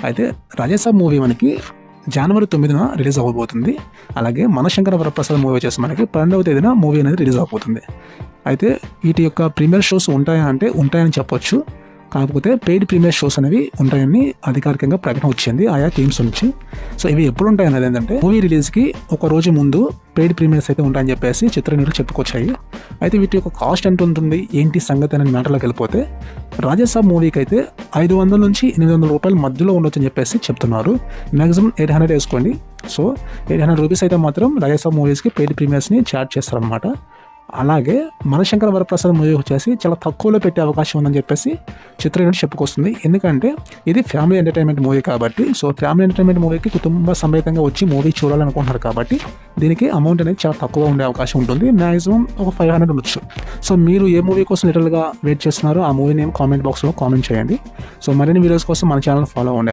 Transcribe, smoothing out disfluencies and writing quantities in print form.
అయితే రాజాసాబ్ మూవీ మనకి జనవరి 9న రిలీజ్ అవ్వబోతుంది. అలాగే మనశంకర వరప్రసాద్ మూవీ వచ్చేసి మనకి 12వ తేదీన మూవీ అనేది రిలీజ్ అవబోతుంది. అయితే వీటి యొక్క ప్రీమియర్ షోస్ ఉంటాయా అంటే ఉంటాయని చెప్పొచ్చు. కాకపోతే పెయిడ్ ప్రీమియర్ షోస్ అనేవి ఉంటాయని అధికారికంగా ప్రకటన వచ్చింది ఆయా టీమ్స్ నుంచి. సో ఇవి ఎప్పుడు ఉంటాయి అనేది ఏంటంటే మూవీ రిలీజ్కి ఒక రోజు ముందు పెయిడ్ ప్రీమియర్స్ అయితే ఉంటాయని చెప్పేసి చిత్రనటులు చెప్పుకొచ్చాయి. అయితే వీటి యొక్క కాస్ట్ ఎంత ఉంటుంది ఏంటి సంగతి అనే మ్యాటర్లోకి వెళ్ళిపోతే రాజాసాబ్ మూవీకి అయితే 500 నుంచి 800 రూపాయల మధ్యలో ఉండొచ్చని చెప్పేసి చెప్తున్నారు. మ్యాక్సిమం 800 వేసుకోండి. సో 800 రూపీస్ అయితే మాత్రం రాజాసాబ్ మూవీస్కి పెయిడ్ ప్రీమియర్స్ని చార్జ్ చేస్తారనమాట. అలాగే మనశంకర వరప్రసాద్ మూవీ వచ్చేసి చాలా తక్కువలో పెట్టే అవకాశం ఉందని చెప్పేసి చిత్రనటుడు చెప్పుకొస్తుంది. ఎందుకంటే ఇది ఫ్యామిలీ ఎంటర్టైన్మెంట్ మూవీ కాబట్టి, సో ఫ్యామిలీ ఎంటర్టైన్మెంట్ మూవీకి కుటుంబ సమేతంగా వచ్చి మూవీ చూడాలనుకుంటున్నారు కాబట్టి దీనికి అమౌంట్ అనేది చాలా తక్కువ ఉండే అవకాశం ఉంటుంది. మ్యాక్సిమం ఒక 500 ఉండొచ్చు. సో మీరు ఏ మూవీ కోసం లిటరల్గా వెయిట్ చేస్తున్నారో ఆ మూవీ నేమ్ కామెంట్ బాక్స్లో కామెంట్ చేయండి. సో మరిన్ని వీడియోస్ కోసం మన ఛానల్ ఫాలో అవ్వండి.